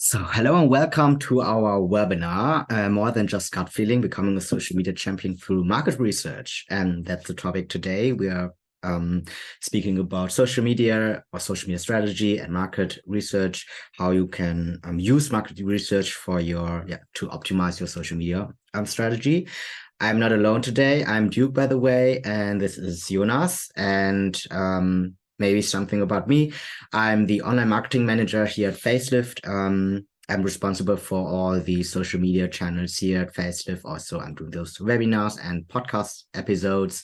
So, hello and welcome to our webinar, More Than Just Gut Feeling, Becoming a Social Media Champion Through Market Research. And that's the topic today. We are speaking about social media or social media strategy and market research, how you can use market research for to optimize your social media strategy. I'm not alone today. I'm Duke, by the way, and this is Jonas. And maybe something about me. I'm the online marketing manager here at Facelift. I'm responsible for all the social media channels here at Facelift. Also, I'm doing those webinars and podcast episodes.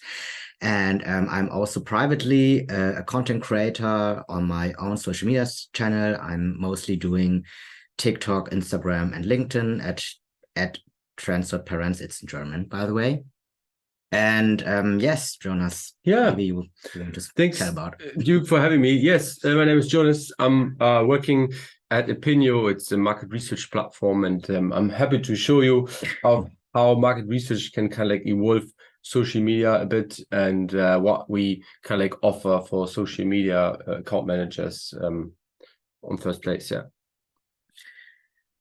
And I'm also privately a content creator on my own social media channel. I'm mostly doing TikTok, Instagram, and LinkedIn at Trends.Parents. It's in German, by the way. And yes, Jonas, maybe you want to Thanks, tell about Duke, for having me. Yes, my name is Jonas. I'm working at Opinio. It's a market research platform, and I'm happy to show you how market research can kind of like evolve social media a bit, and what we kind of like offer for social media account managers on first place. Yeah.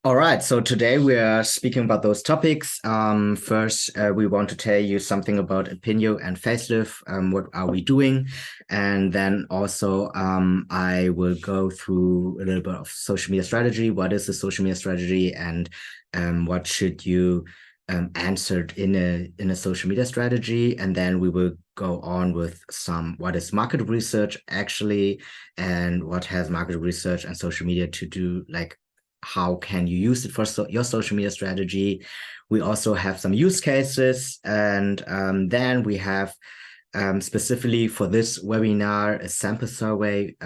All right, so today we are speaking about those topics. First, we want to tell you something about Opinio and Facelift. What are we doing? And then also I will go through a little bit of social media strategy. What is the social media strategy, and what should you answer in a social media strategy? And then we will go on with what is market research actually, and what has market research and social media to do, like how can you use it for your social media strategy. We also have some use cases, and then we have specifically for this webinar a sample survey.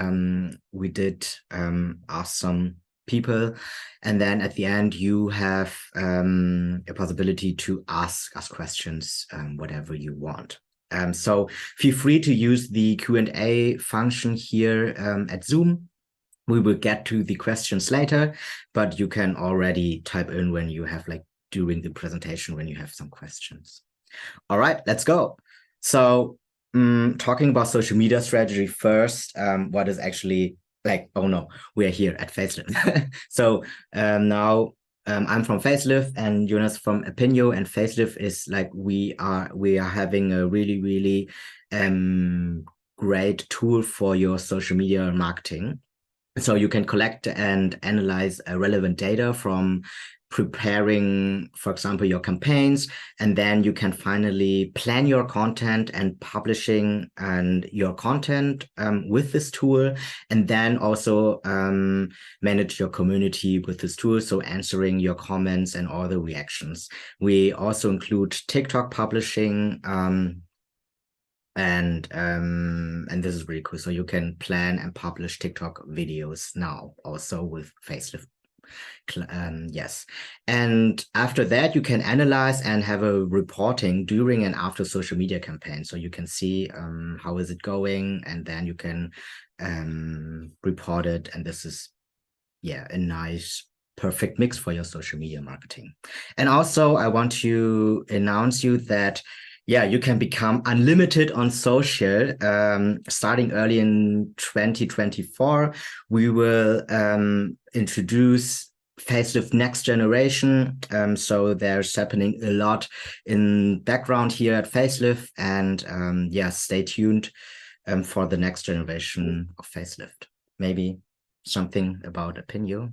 We did ask some people, and then at the end you have a possibility to ask us questions, whatever you want. So feel free to use the Q&A function here at Zoom. We will get to the questions later, but you can already type in when you have, like, during the presentation, when you have some questions. All right, let's go. So talking about social media strategy first, what is actually like, oh no, we're here at Facelift. So now I'm from Facelift and Jonas from Opinio, and Facelift is like, we are having a really great tool for your social media marketing. So you can collect and analyze relevant data from preparing, for example, your campaigns, and then you can finally plan your content and publishing and your content with this tool, and then also manage your community with this tool, so answering your comments and all the reactions. We also include TikTok publishing, and this is really cool. So you can plan and publish TikTok videos now also with Facelift. Yes. And after that, you can analyze and have a reporting during and after social media campaign. So you can see how is it going, and then you can report it. And this is, a nice perfect mix for your social media marketing. And also I want to announce you that you can become unlimited on social. Starting early in 2024, we will introduce Facelift Next Generation. So there's happening a lot in background here at Facelift, and stay tuned for the next generation of Facelift. Maybe something about Opinio.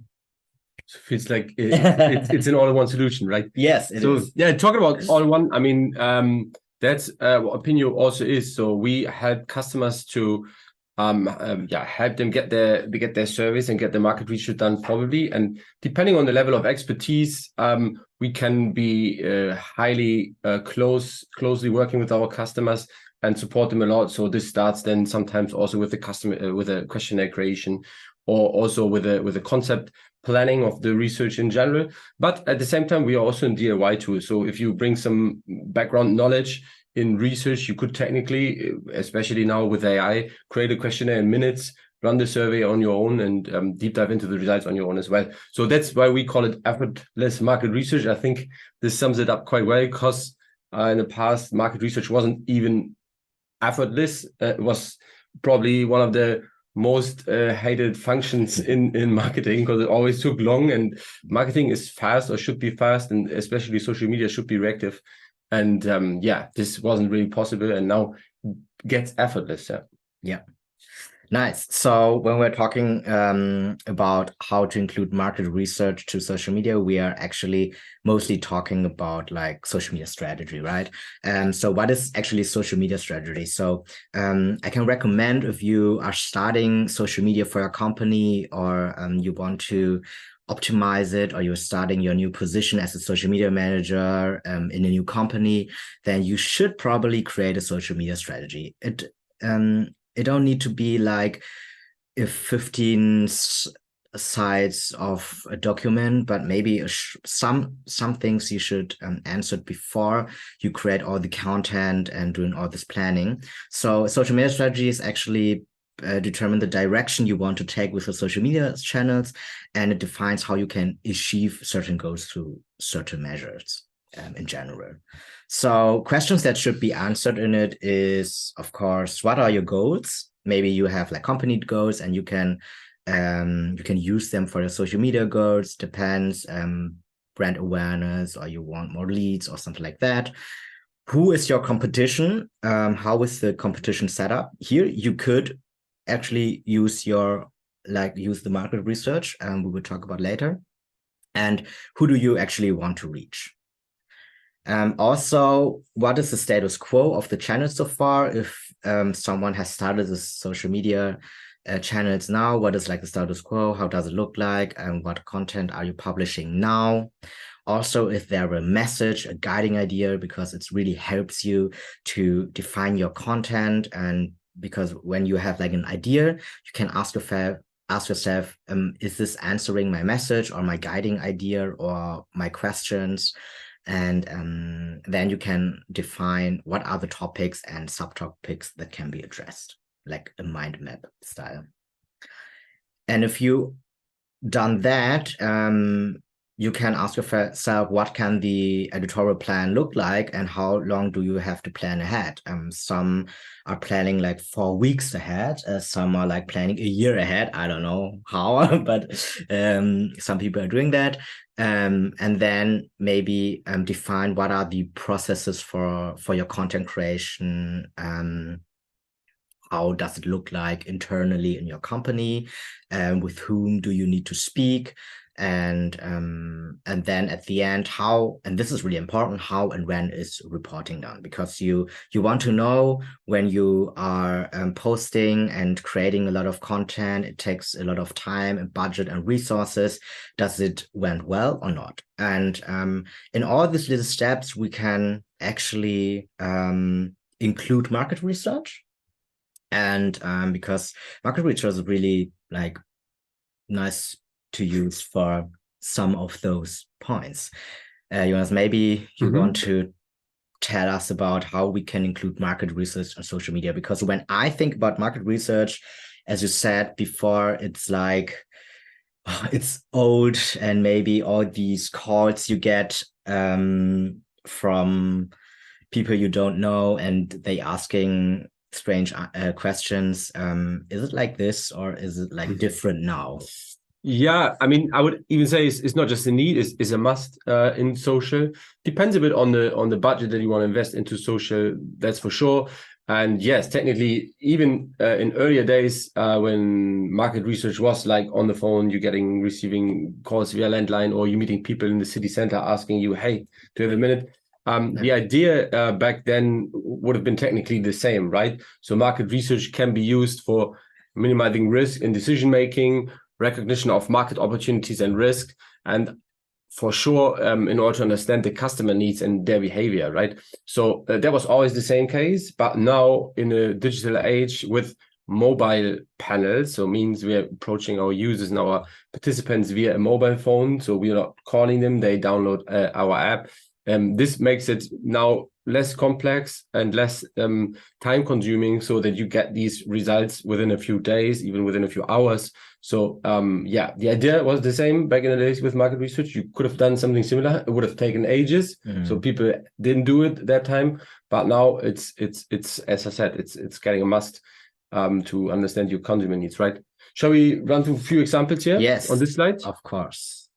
So it feels like it's an all-in-one solution, right? Yes, it is. Yeah, talking about all-in-one, I mean, that's what Opinio also is. So we help customers to help them get their service and get the market research done probably. And depending on the level of expertise, we can be highly closely working with our customers and support them a lot. So this starts then sometimes also with the customer with a questionnaire creation, or also with a concept planning of the research in general. But at the same time, we are also in DIY tools. So if you bring some background knowledge in research, you could technically, especially now with AI, create a questionnaire in minutes, run the survey on your own, and deep dive into the results on your own as well. So that's why we call it effortless market research. I think this sums it up quite well, because in the past, market research wasn't even effortless. It was probably one of the most hated functions in marketing, because it always took long, and marketing is fast, or should be fast, and especially social media should be reactive. And this wasn't really possible, and now gets effortless. Yeah. Nice. So when we're talking about how to include market research to social media, we are actually mostly talking about like social media strategy, right? So what is actually social media strategy? So I can recommend, if you are starting social media for your company, or you want to optimize it, or you're starting your new position as a social media manager in a new company, then you should probably create a social media strategy. It don't need to be like if 15 sides of a document, but maybe some things you should answer before you create all the content and doing all this planning. So social media strategy is actually determine the direction you want to take with the social media channels, and it defines how you can achieve certain goals through certain measures in general. So questions that should be answered in it is, of course, what are your goals? Maybe you have like company goals, and you can use them for your social media goals. Depends, brand awareness, or you want more leads or something like that. Who is your competition? How is the competition set up? Here you could actually use the market research, we will talk about later. And who do you actually want to reach? Also, what is the status quo of the channel so far? If someone has started the social media channels now, what is like the status quo? How does it look like? And what content are you publishing now? Also, if there a message, a guiding idea, because it really helps you to define your content. And because when you have like an idea, you can ask yourself, is this answering my message or my guiding idea or my questions? And then you can define what are the topics and subtopics that can be addressed, like a mind map style. And if you done that, you can ask yourself, what can the editorial plan look like, and how long do you have to plan ahead? Some are planning like 4 weeks ahead. Some are like planning a year ahead. I don't know how, but some people are doing that. And then maybe define what are the processes for your content creation. How does it look like internally in your company? With whom do you need to speak? And then at the end, how, and this is really important, how and when is reporting done? Because you want to know when you are posting and creating a lot of content, it takes a lot of time and budget and resources. Does it went well or not? And in all these little steps, we can actually include market research. And because market research is really like nice to use for some of those points. Jonas, maybe you want to tell us about how we can include market research on social media, because when I think about market research, as you said before, it's like it's old, and maybe all these calls you get from people you don't know, and they asking strange questions. Is it like this, or is it like different now? Yeah, I mean, I would even say it's not just a need; it's a must in social. Depends a bit on the budget that you want to invest into social. That's for sure. And yes, technically, even in earlier days when market research was like on the phone, you're receiving calls via landline, or you're meeting people in the city center asking you, "Hey, do you have a minute?" The idea back then would have been technically the same, right? So market research can be used for minimizing risk in decision making, recognition of market opportunities and risk, and for sure, in order to understand the customer needs and their behavior, right? So that was always the same case, but now in a digital age with mobile panels, so means we're approaching our users and our participants via a mobile phone. So we're not calling them, they download our app. This makes it now less complex and less time consuming, so that you get these results within a few days, even within a few hours. So the idea was the same back in the days with market research. You could have done something similar. It would have taken ages. So people didn't do it that time. But now it's as I said, it's getting a must. to understand your consumer needs, right? Shall we run through a few examples here? Yes, on this slide? of course.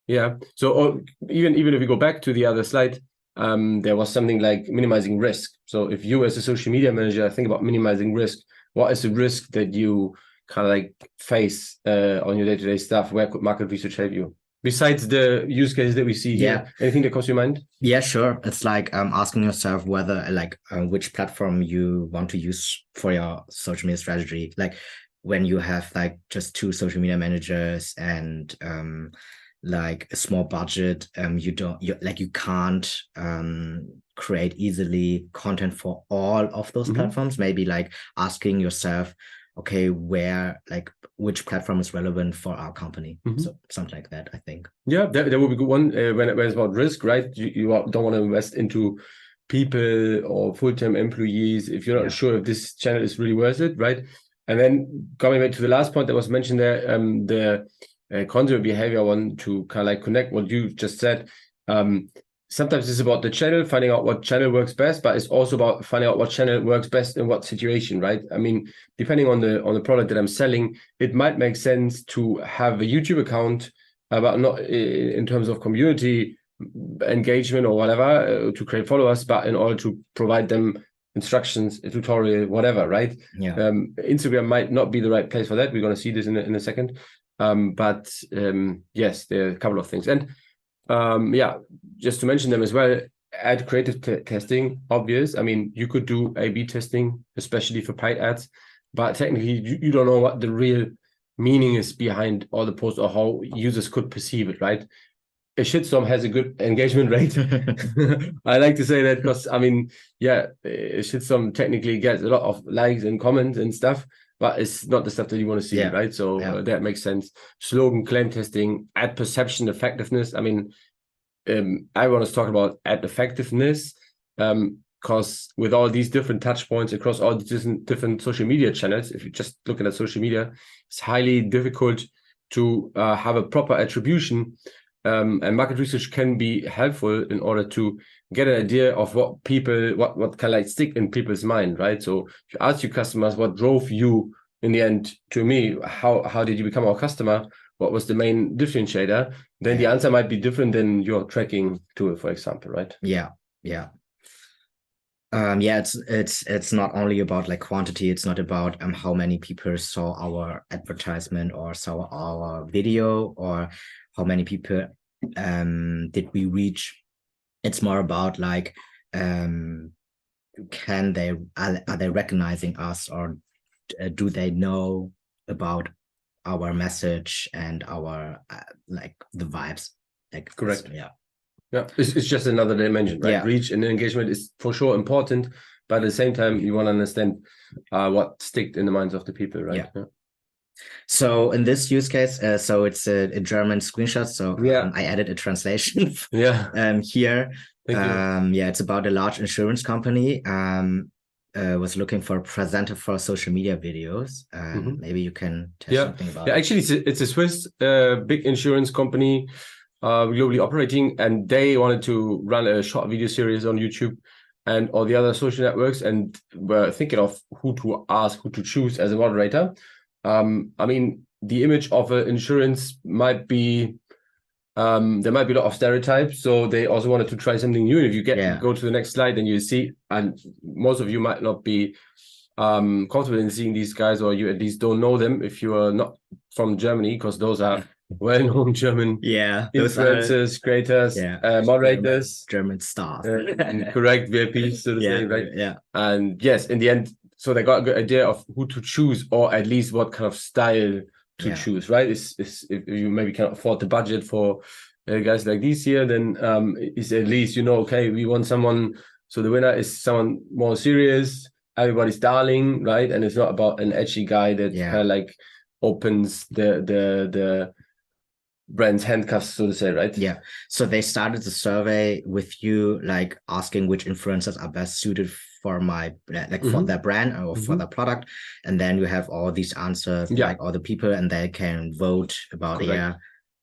Yeah. So even if we go back to the other slide, there was something like minimizing risk. So if you as a social media manager think about minimizing risk, what is the risk that you kind of like face on your day-to-day stuff? Where could market research help you? Besides the use cases that we see here, anything that comes to your mind? Yeah, sure. It's like asking yourself whether which platform you want to use for your social media strategy. Like when you have like just 2 social media managers and like a small budget, you can't create easily content for all of those platforms. Maybe like asking yourself, okay, which platform is relevant for our company? So something like that, I think. Yeah, that would be a good one. When it's about risk, right? You don't want to invest into people or full-time employees if you're not sure if this channel is really worth it, right? And then coming back to the last point that was mentioned there, the consumer behavior one, to kind of like connect what you just said. Sometimes it's about the channel, finding out what channel works best, but it's also about finding out what channel works best in what situation, right? I mean, depending on the product that I'm selling, it might make sense to have a YouTube account, but not in terms of community engagement or whatever, to create followers, but in order to provide them instructions, a tutorial, whatever, right? Yeah. Instagram might not be the right place for that. We're going to see this in a second. But yes, there are a couple of things. And just to mention them as well, ad creative testing, obvious. I mean, you could do A/B testing, especially for paid ads, but technically you don't know what the real meaning is behind all the posts or how users could perceive it, right? A shitstorm has a good engagement rate. I like to say that because, I mean, a shitstorm technically gets a lot of likes and comments and stuff, but it's not the stuff that you want to see, right? So that makes sense. Slogan, claim testing, ad perception, effectiveness. I mean, I want to talk about ad effectiveness because with all these different touch points across all the different social media channels, if you're just looking at social media, it's highly difficult to have a proper attribution. And market research can be helpful in order to get an idea of what people, what kind of like stick in people's mind, right? So if you ask your customers what drove you in the end to me, how did you become our customer? What was the main differentiator? Then the answer might be different than your tracking tool, for example, right? Yeah. It's not only about like quantity. It's not about how many people saw our advertisement or saw our video or how many people did we reach. It's more about like are they recognizing us, or do they know about our message and our like the vibes? Like, correct. It's just another dimension, right? Reach and engagement is for sure important, but at the same time you want to understand what sticked in the minds of the people, right? So in this use case, so it's a German screenshot. So I added a translation here. It's about a large insurance company was looking for a presenter for social media videos. Maybe you can tell something about it. Actually, it's a Swiss big insurance company, globally operating, and they wanted to run a short video series on YouTube and all the other social networks, and were thinking of who to choose as a moderator. I mean, the image of an insurance might be there might be a lot of stereotypes, so they also wanted to try something new. And if you go to the next slide, and you see, and most of you might not be comfortable in seeing these guys, or you at least don't know them if you are not from Germany, because those are well-known German influencers, creators, moderators, German stars, correct, VIPs, so to say, right? And yes, in the end, so they got a good idea of who to choose, or at least what kind of style to choose, right? If you maybe can't afford the budget for guys like these here, then it's at least, okay, we want someone. So the winner is someone more serious, everybody's darling, right? And it's not about an edgy guy that kind of like opens the brand's handcuffs, so to say, right? Yeah. So they started the survey with you, like asking which influencers are best suited for for their brand or for their product, and then you have all these answers, like all the people, and they can vote about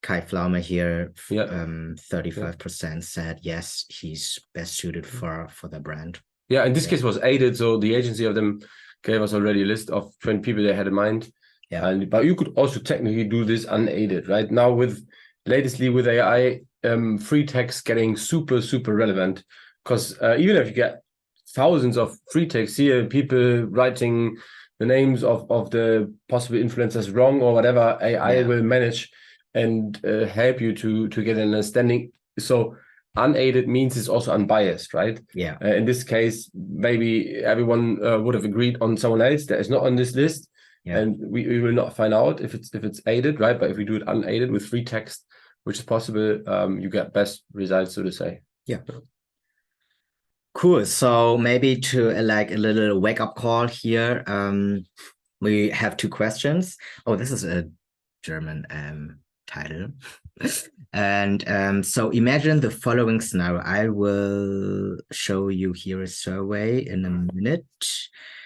Kai Pflaume here. 35% said yes, he's best suited for the brand. Yeah, in this case was aided, so the agency of them gave us already a list of 20 people they had in mind. Yeah. But you could also technically do this unaided, right? Now latestly with AI, free text getting super, super relevant, because even if you get thousands of free text here, people writing the names of the possible influencers wrong or whatever, AI will manage and help you to get an understanding. So unaided means it's also unbiased, right? Yeah. In this case, maybe everyone would have agreed on someone else that is not on this list, and we will not find out if it's aided, right? But if we do it unaided with free text, which is possible, you get best results, so to say. Yeah. Cool. So maybe to like a little wake up call here, we have 2 questions. Oh, this is a German title. And so imagine the following scenario. I will show you here a survey in a minute.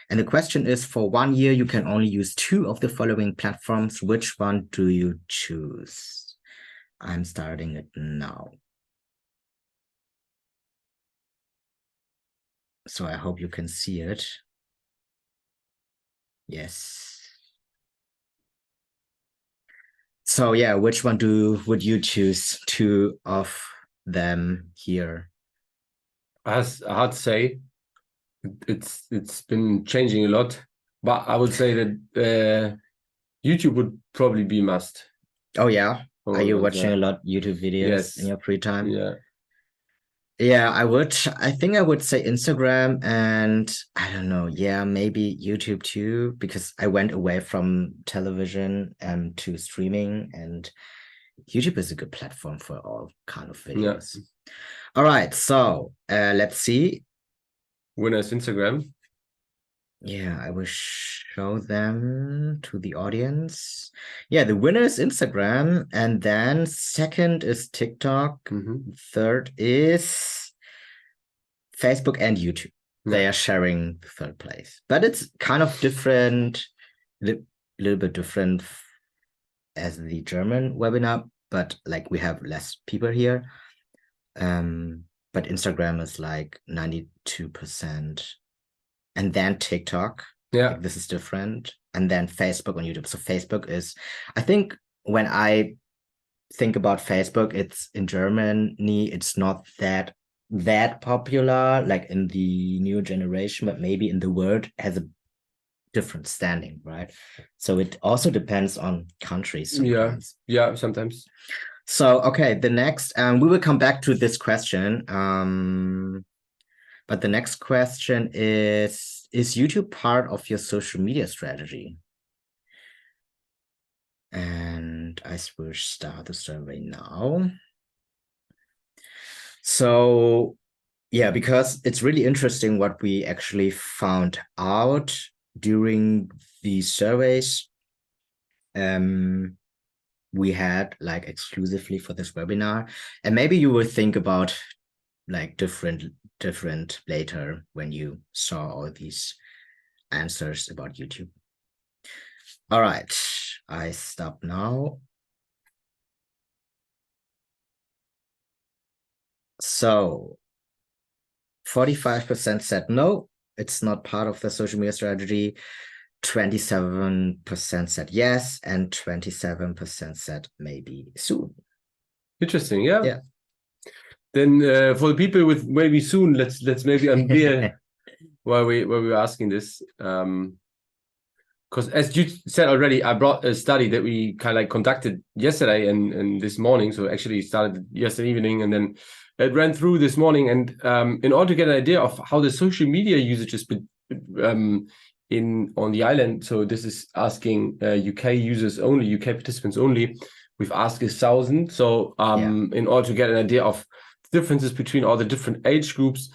And the question is, for 1 year, you can only use 2 of the following platforms. Which one do you choose? I'm starting it now. So I hope you can see it. Yes. So yeah, which one would you choose? 2 of them here. As hard to say, it's been changing a lot, but I would say that YouTube would probably be must. Oh yeah. Are you watching a lot YouTube videos in your free time? Yeah. Yeah, I think I would say Instagram, and I don't know. Yeah, maybe YouTube too, because I went away from television to streaming, and YouTube is a good platform for all kind of videos. Yeah. All right, so let's see. Winner is Instagram. Yeah, I will show them to the audience. Yeah, the winner is Instagram, and then second is TikTok. Third is Facebook and YouTube. They are sharing the third place, but it's kind of different, little bit different as the German webinar, but like we have less people here. But Instagram is like 92%. And then TikTok. Yeah. Like, this is different. And then Facebook and YouTube. So Facebook is, I think when I think about Facebook, it's in Germany, it's not that popular, like in the new generation, but maybe in the world has a different standing, right? So it also depends on countries sometimes. Yeah, sometimes. So, okay, the next, we will come back to this question. But the next question is YouTube part of your social media strategy? And I will start the survey now. So yeah, because it's really interesting what we actually found out during these surveys we had like exclusively for this webinar. And maybe you will think about like different later when you saw all these answers about YouTube. All right, I stop now. So 45% said no, it's not part of the social media strategy. 27% said yes, and 27% said maybe soon. Interesting, yeah. Yeah. Then for the people with maybe soon, let's maybe unveil why we were asking this. Because as you said already, I brought a study that we kind of like conducted yesterday and this morning. So actually started yesterday evening and then it ran through this morning. And in order to get an idea of how the social media usage has been on the island, so this is asking UK users only, UK participants only. We've asked 1,000. So in order to get an idea of differences between all the different age groups,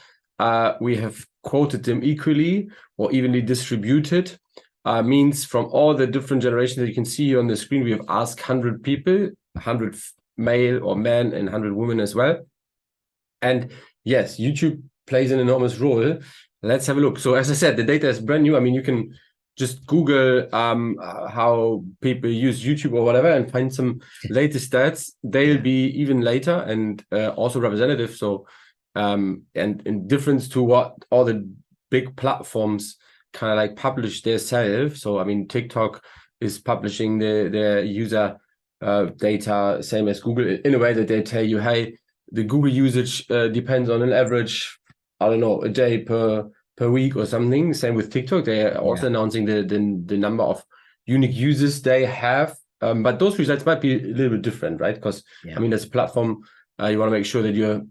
we have quoted them equally or evenly distributed. Means from all the different generations that you can see here on the screen, we have asked 100 people, 100 male or men and 100 women as well. And yes, YouTube plays an enormous role. Let's have a look. So as I said, the data is brand new. I mean, you can just Google how people use YouTube or whatever and find some latest stats. They'll be even later and also representative. So and in difference to what all the big platforms kind of like publish themselves. So I mean, TikTok is publishing their user data, same as Google, in a way that they tell you, hey, the Google usage depends on an average, I don't know, a day per week or something. Same with TikTok. They are also announcing the number of unique users they have. But those results might be a little bit different, right? Because I mean, as a platform, you want to make sure that you're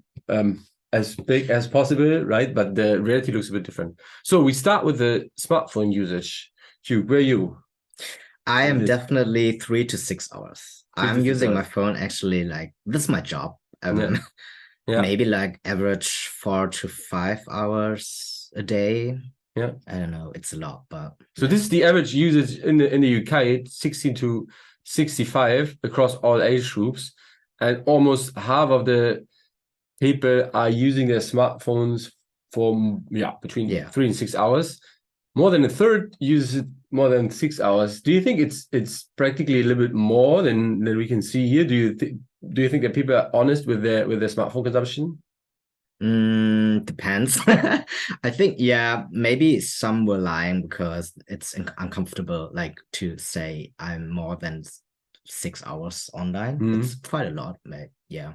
as big as possible, right? But the reality looks a bit different. So we start with the smartphone usage. Hugh, where are you? I am definitely 3 to 6 hours. I'm using my phone actually, like, this is my job. Maybe like average 4 to 5 hours a day. Yeah, I don't know. It's a lot, but so this is the average usage in the UK, 16 to 65 across all age groups, and almost half of the people are using their smartphones for between 3 and 6 hours. More than a third uses it more than 6 hours. Do you think it's practically a little bit more than we can see here? Do you think that people are honest with their smartphone consumption? Depends. I think, maybe some were lying because it's uncomfortable, like, to say I'm more than 6 hours online. It's quite a lot, mate. Yeah.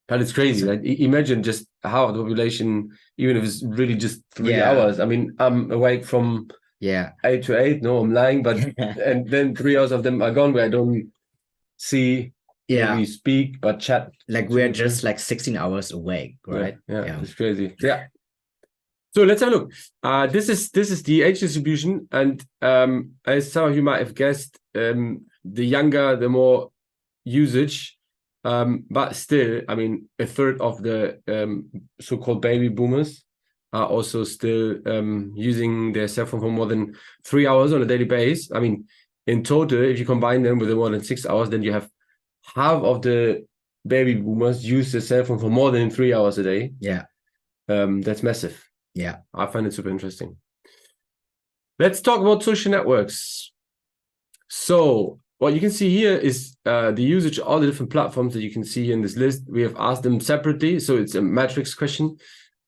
But it's crazy. Like, imagine just half the population, even if it's really just 3 hours. I mean, I'm awake from 8 to 8. No, I'm lying, but and then 3 hours of them are gone where I don't see maybe speak, but chat. Like, we're just like 16 hours awake, right? Yeah, it's crazy. Yeah. So let's have a look. This is the age distribution, and as some of you might have guessed, the younger, the more usage. But still, I mean, a third of the so-called baby boomers are also still using their cell phone for more than 3 hours on a daily basis. I mean, in total, if you combine them with the more than 6 hours, then you have half of the baby boomers use the cell phone for more than 3 hours a day. Yeah. That's massive. Yeah. I find it super interesting. Let's talk about social networks. So what you can see here is the usage of all the different platforms that you can see in this list. We have asked them separately, so it's a matrix question,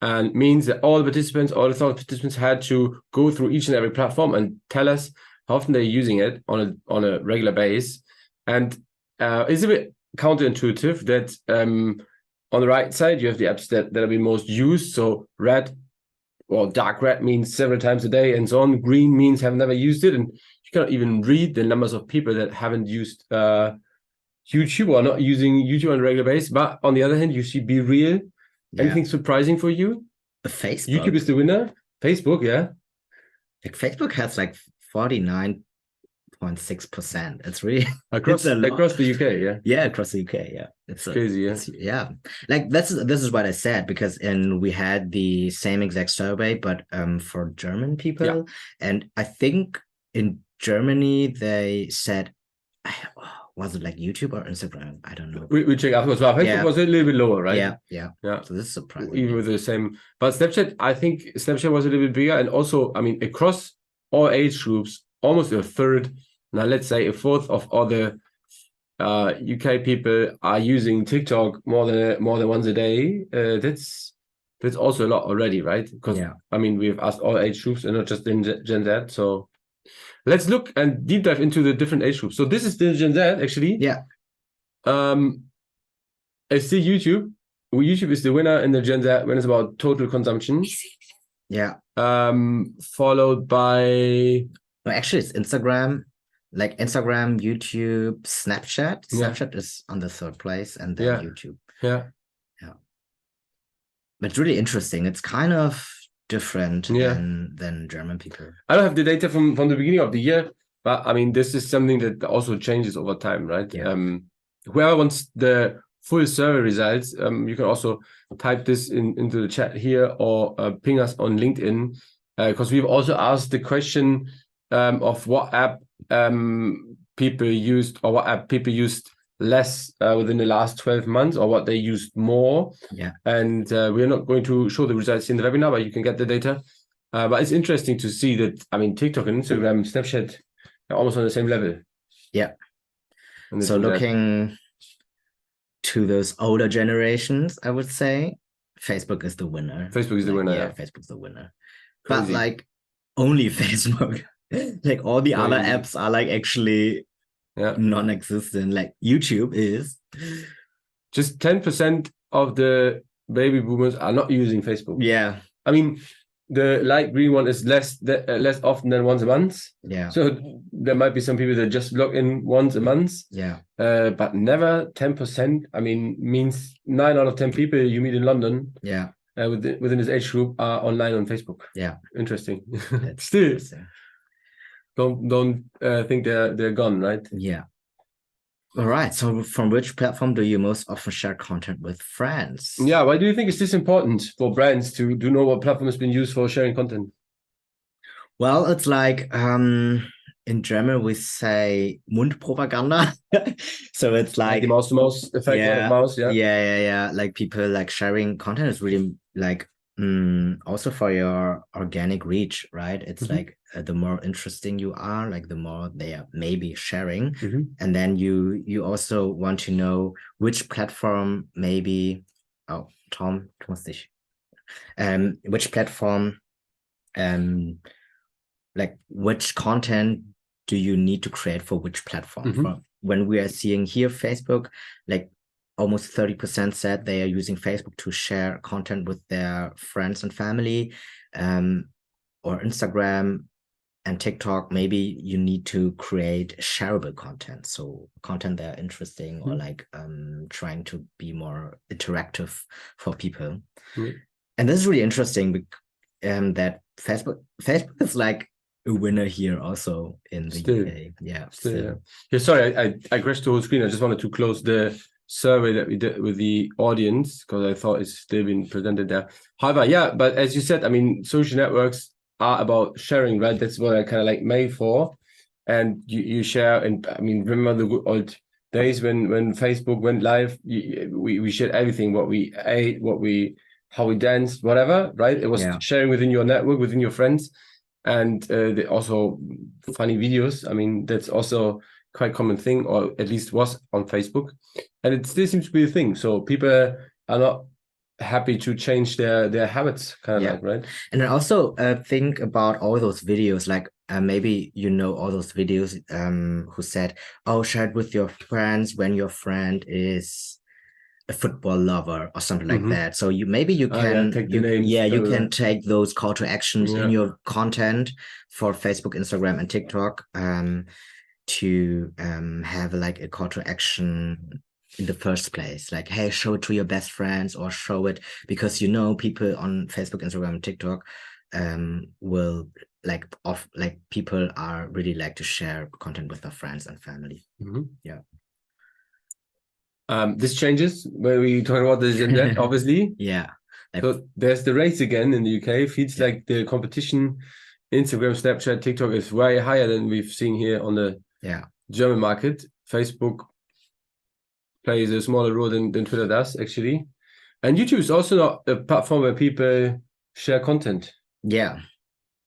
and means that all the 1,000 participants had to go through each and every platform and tell us how often they're using it on a regular basis. And it's a bit counterintuitive that on the right side you have the apps that are being most used. So red or dark red means several times a day, and so on. Green means have never used it, and you cannot even read the numbers of people that haven't used YouTube or not using YouTube on a regular basis. But on the other hand, you see Be Real. Anything surprising for you? Facebook. YouTube is the winner. Facebook, yeah. Like, Facebook has like 49.6%. It's really across the UK, yeah. Yeah, across the UK, yeah. It's crazy, yeah. Like, this is what I said, because we had the same exact survey, but for German people, and I think in Germany they said, was it like YouTube or Instagram? I don't know. We check afterwards. Well, Facebook was a little bit lower, right? Yeah. So this is surprising. Even with the same, but Snapchat, I think Snapchat was a little bit bigger, and also, I mean, across all age groups, almost a third. Now, let's say a fourth of all the UK people are using TikTok more than once a day. That's also a lot already, right? Because I mean, we've asked all age groups and not just in Gen Z. So let's look and deep dive into the different age groups. So this is the Gen Z, actually. Yeah. It's still YouTube. YouTube is the winner in the Gen Z when it's about total consumption. Yeah. Followed by... No, actually, it's Instagram. Like, Instagram, YouTube, Snapchat. Snapchat is on the third place, and then YouTube. Yeah. But it's really interesting. It's kind of different than German people. I don't have the data from the beginning of the year, but I mean, this is something that also changes over time, right? Whoever wants the full survey results, you can also type this into the chat here, or ping us on LinkedIn, because we've also asked the question of what app people used, or what app people used less within the last 12 months, or what they used more. And we're not going to show the results in the webinar, but you can get the data. But it's interesting to see that, I mean, TikTok and Instagram, Snapchat are almost on the same level. So looking to those older generations, I would say Facebook is the winner. Facebook is the winner. Facebook's the winner. Crazy. But like, only Facebook. Like all the other Crazy. apps are like actually Yeah. non-existent. Like YouTube is. Just 10% of the baby boomers are not using Facebook. Yeah. I mean, the light green one is less often than once a month. Yeah. So there might be some people that just log in once a month. Yeah. But never 10%. I mean, means 9 out of 10 people you meet in London. Yeah. Within this age group are online on Facebook. Yeah. Interesting. That's Still, interesting. don't think they're gone, right? Yeah. All right. So from which platform do you most often share content with friends? Yeah. Why do you think it's this important for brands to know what platform has been used for sharing content? Well, it's like in German we say Mundpropaganda. So it's like the mouse-to-mouse effect, word of mouse, yeah. Yeah. Like people like sharing content is really like also for your organic reach, right? It's like the more interesting you are, like the more they are maybe sharing. And then you also want to know which platform maybe, oh, Tom, du musst dich. Which platform like which content do you need to create for which platform? For when we are seeing here Facebook, like almost 30% said they are using Facebook to share content with their friends and family, or Instagram and TikTok. Maybe you need to create shareable content, so content that are interesting or like trying to be more interactive for people. And this is really interesting that Facebook is like a winner here also in the UK. Yeah. Still. Yeah, sorry, I crashed the whole screen. I just wanted to close the survey that we did with the audience because I thought it's still been presented there. However, yeah, but as you said, I mean, social networks are about sharing, right? That's what I kind of like made for. And you share, and I mean, remember the good old days when Facebook went live, we shared everything, what we ate, how we danced, whatever, right? It was sharing within your network, within your friends. And also funny videos. I mean, that's also quite common thing, or at least was on Facebook. And it still seems to be a thing. So people are not happy to change their habits, kind of like, right? And I also think about all those videos, like maybe you know all those videos who said, oh, share it with your friends when your friend is a football lover or something like that. So you can take the names, you can take those call to actions in your content for Facebook, Instagram, and TikTok to have like a call to action in the first place, like, hey, show it to your best friends, or show it because people on Facebook, Instagram, and TikTok will like people are really like to share content with their friends and family. Yeah. This changes when we talk about the internet, obviously. Yeah. So there's the race again in the UK. Feels like the competition, Instagram, Snapchat, TikTok is way higher than we've seen here on the German market. Facebook plays a smaller role than Twitter does, actually. And YouTube is also not a platform where people share content. Yeah.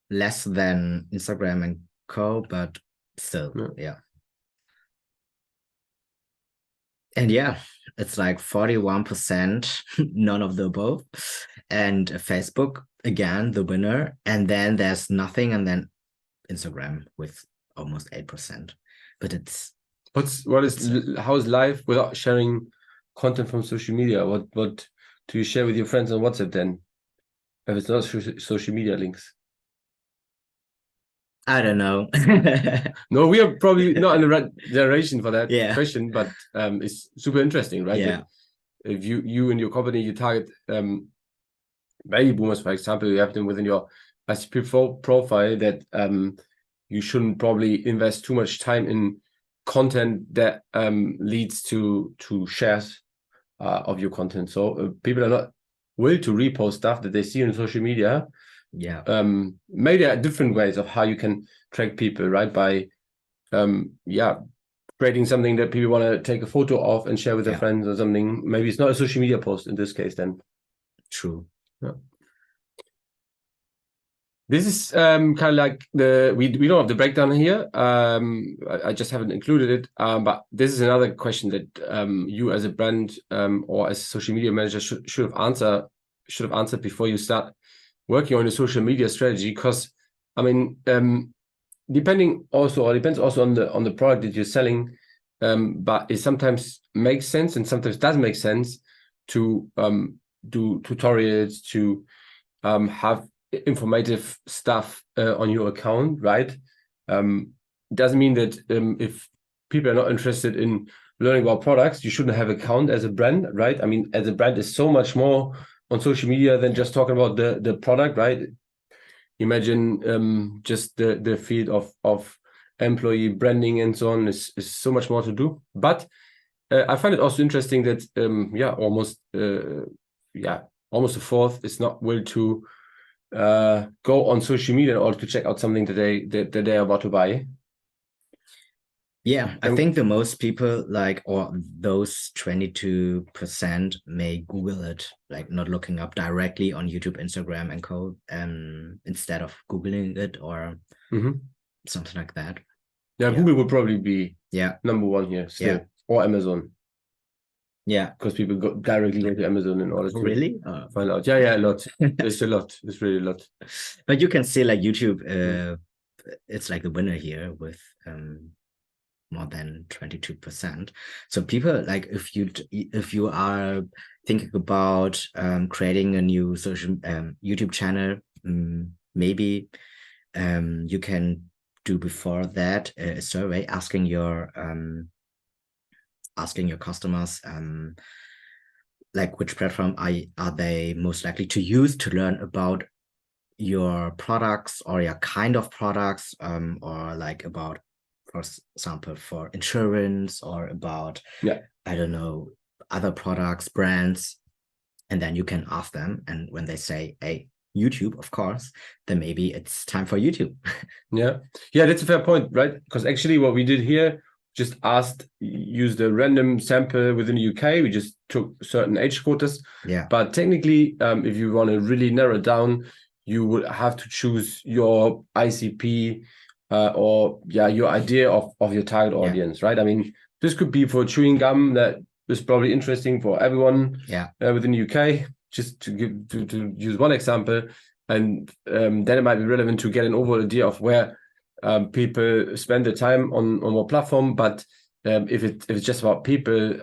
Less than Instagram and co, but still, yeah. And it's like 41%, none of the above. And Facebook, again, the winner. And then there's nothing. And then Instagram with almost 8%. But it's... how is life without sharing content from social media? What do you share with your friends on WhatsApp then? If it's not social media links? I don't know. No, we are probably not in the right generation for that question, but it's super interesting, right? Yeah. If you and your company, you target baby boomers, for example, you have them within your ICP profile, that you shouldn't probably invest too much time in content that leads to shares of your content. So people are not willing to repost stuff that they see on social media. Yeah. Maybe there are different ways of how you can track people, right? By creating something that people want to take a photo of and share with their friends or something. Maybe it's not a social media post in this case then. True. Yeah. This is kind of like we don't have the breakdown here. I just haven't included it. But this is another question that you as a brand or as a social media manager should have answered before you start working on a social media strategy, because I mean, depends also on the product that you're selling, but it sometimes makes sense and sometimes doesn't make sense to do tutorials, to have informative stuff on your account, right? Doesn't mean that if people are not interested in learning about products, you shouldn't have an account as a brand, right? I mean, as a brand is so much more on social media than just talking about the product, right? Imagine just the field of employee branding and so on is so much more to do. But I find it also interesting that almost a fourth is not willing to go on social media in order to check out something that they are about to buy. Yeah, I think the most people or those 22% may Google it, like not looking up directly on YouTube, Instagram, and co. Instead of Googling it or something like that. Yeah, Google would probably be number one here still, or Amazon. Yeah, because people go directly to Amazon in order to really find out. Yeah, a lot. There's a lot. There's really a lot. But you can see like YouTube, it's like the winner here with more than 22%. So people like if you are thinking about creating a new social YouTube channel, maybe you can do before that a survey asking your customers like which platform are they most likely to use to learn about your products or your kind of products, or like about, for example, for insurance or about I don't know, other products, brands. And then you can ask them, and when they say, hey, YouTube, of course, then maybe it's time for YouTube. Yeah, that's a fair point, right? Because actually what we did here, just used a random sample within the UK. We just took certain age quotas. Yeah. But technically, if you want to really narrow it down, you would have to choose your ICP or your idea of your target audience, right? I mean, this could be for chewing gum that is probably interesting for everyone within the UK. Just to use one example, and then it might be relevant to get an overall idea of where people spend their time on what platform. But if it's just about people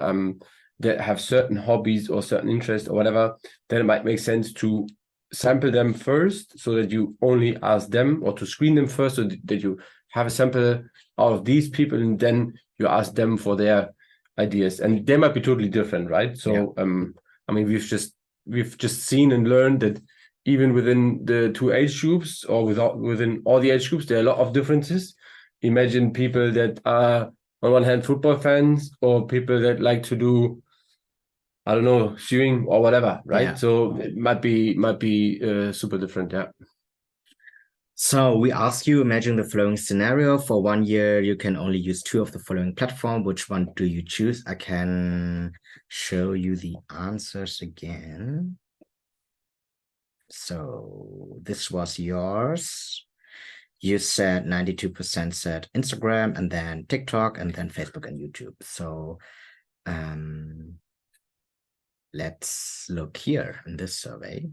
that have certain hobbies or certain interests or whatever, then it might make sense to sample them first, so that you only ask them, or to screen them first, so that you have a sample out of these people, and then you ask them for their ideas, and they might be totally different, right? So I mean, we've just seen and learned that even within the two age groups, or within all the age groups, there are a lot of differences. Imagine people that are on one hand football fans, or people that like to do, I don't know, sewing or whatever, right? Yeah. So it might be super different, yeah. So we ask you, imagine the following scenario. For 1 year, you can only use 2 of the following platform. Which one do you choose? I can show you the answers again. So this was yours. You said 92% said Instagram, and then TikTok, and then Facebook and YouTube. So let's look here in this survey.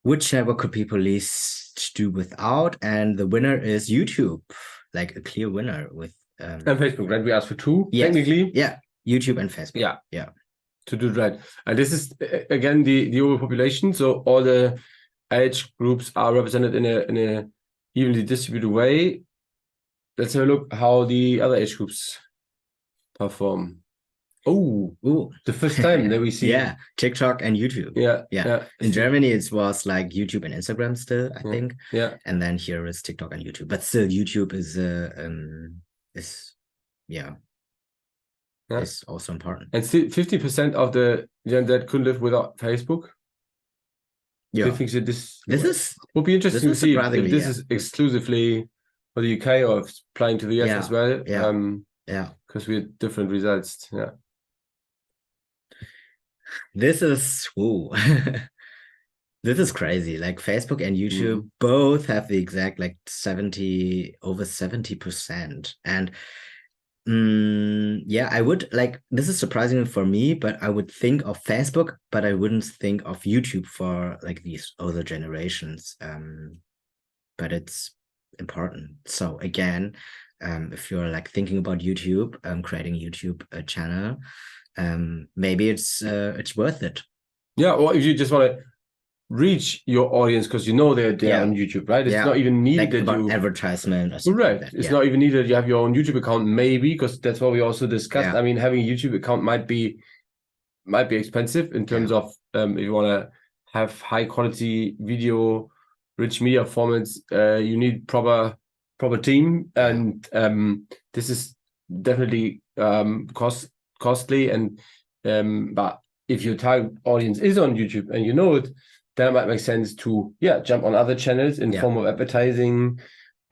Which network could people least do without? And the winner is YouTube, like a clear winner with and Facebook, right? We asked for 2 technically. Yeah, YouTube and Facebook. Yeah. To do that. And this is again the overpopulation. So all the age groups are represented in a evenly distributed way. Let's have a look how the other age groups perform. Oh, the first time that we see TikTok and YouTube. Yeah. In Germany, it was like YouTube and Instagram still, I think. Yeah. And then here is TikTok and YouTube. But still, YouTube is also important. And still 50% of the Gen Z could live without Facebook. Yeah. Do you think that this would be interesting to see if this is exclusively for the UK or if it's applying to the US as well? Because we had different results. Yeah. This is this is crazy. Like Facebook and YouTube both have the exact like over 70%. And Yeah, I would like, this is surprising for me, but I would think of Facebook, but I wouldn't think of YouTube for like these older generations. But it's important. So again, if you're like thinking about YouTube, creating YouTube channel, maybe it's worth it. Yeah, or if you just want to reach your audience because you know they're Yeah. on YouTube, right? It's Yeah. not even needed Like that about you advertisement or something like correct. that. It's Yeah. not even needed you have your own YouTube account, maybe, because that's what we also discussed. Yeah. I mean, having a YouTube account might be expensive in terms Yeah. of if you want to have high quality video, rich media formats, you need proper team, Yeah. and this is definitely costly. And but if your target audience is on YouTube and you know it, then it might make sense to jump on other channels in Yeah. form of advertising.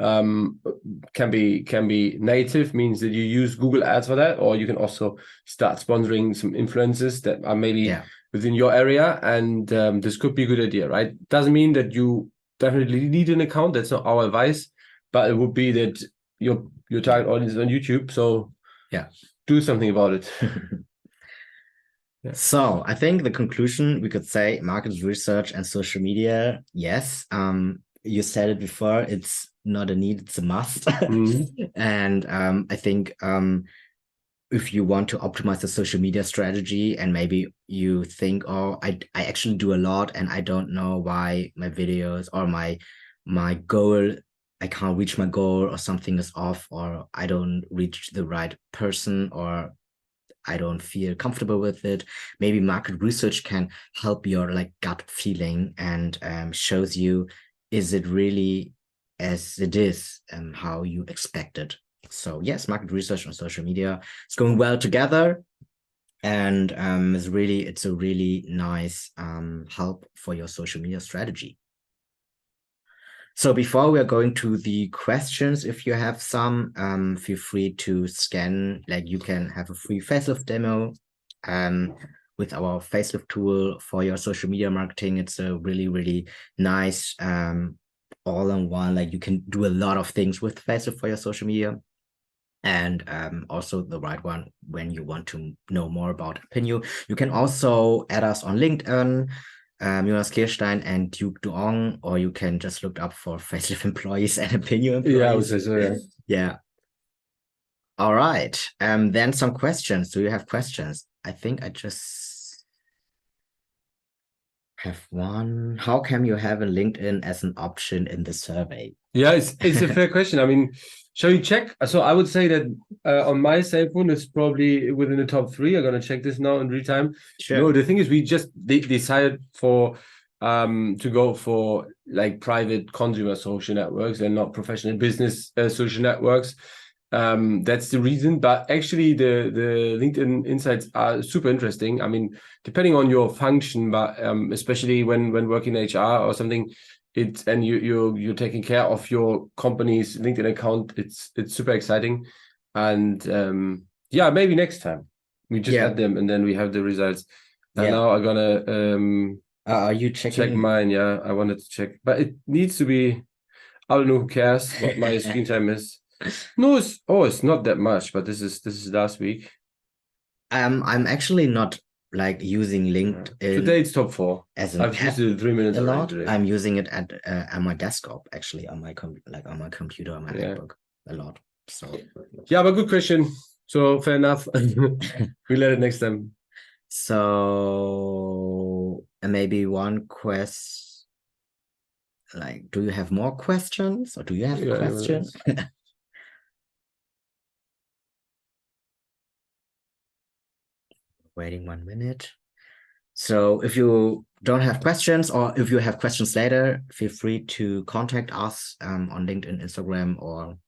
Can be native, means that you use Google Ads for that, or you can also start sponsoring some influencers that are maybe Yeah. within your area, and this could be a good idea, right? Doesn't mean that you definitely need an account. That's not our advice, but it would be that your target audience is on YouTube, so Yeah. do something about it. So I think the conclusion we could say market research and social media, yes. You said it before, it's not a need, it's a must. And I think if you want to optimize the social media strategy and maybe you think, oh, I actually do a lot and I don't know why my videos or my goal, I can't reach my goal, or something is off, or I don't reach the right person, or I don't feel comfortable with it. Maybe market research can help your like gut feeling and shows you, is it really as it is, how you expected. So yes, market research on social media is going well together, and it's a really nice help for your social media strategy. So before we are going to the questions, if you have some, feel free to scan, like you can have a free facelift demo with our facelift tool for your social media marketing. It's a really, really nice all-in-one, like you can do a lot of things with facelift for your social media. And also the right one when you want to know more about Opinio. You can also add us on LinkedIn, Jonas Kirstein and Duke Duong, or you can just look up for Facelift employees and Opinio employees. Yeah, I would say so, yeah. Yeah. All right. Then some questions. Do you have questions? I think I just have one. How can you have a LinkedIn as an option in the survey? Yeah, it's a fair question. I mean, shall you check? So I would say that on my cell phone, it's probably within the top 3. I'm gonna check this now in real time. Sure. No, the thing is, we just decided for to go for like private consumer social networks and not professional business social networks. That's the reason. But actually, the LinkedIn insights are super interesting. I mean, depending on your function, but especially when working in HR or something, it's and you're taking care of your company's LinkedIn account. It's super exciting, and yeah, maybe next time we just add them and then we have the results. And now I'm gonna are you checking? check mine? Yeah, I wanted to check, but it needs to be. I don't know, who cares what my screen time is. No, it's not that much, but this is last week. I'm actually not like using LinkedIn. Today it's top 4. As an I've used it 3 minutes a lot. today. I'm using it at my desktop, actually, on my on my computer, on my MacBook, a lot. So yeah, but good question. So fair enough. We let it next time. So maybe one quest. Like, do you have more questions, or do you have a question? Waiting 1 minute. So if you don't have questions, or if you have questions later, feel free to contact us on LinkedIn, Instagram, or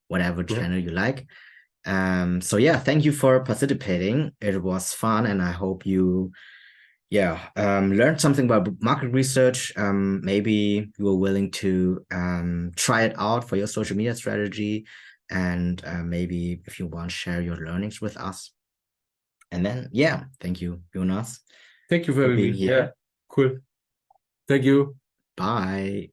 whatever channel you like. So yeah, thank you for participating. It was fun, and I hope you learned something about market research. Maybe you were willing to try it out for your social media strategy, and maybe if you want to share your learnings with us. And then thank you, Jonas. Thank you for being here. Yeah, cool. Thank you. Bye.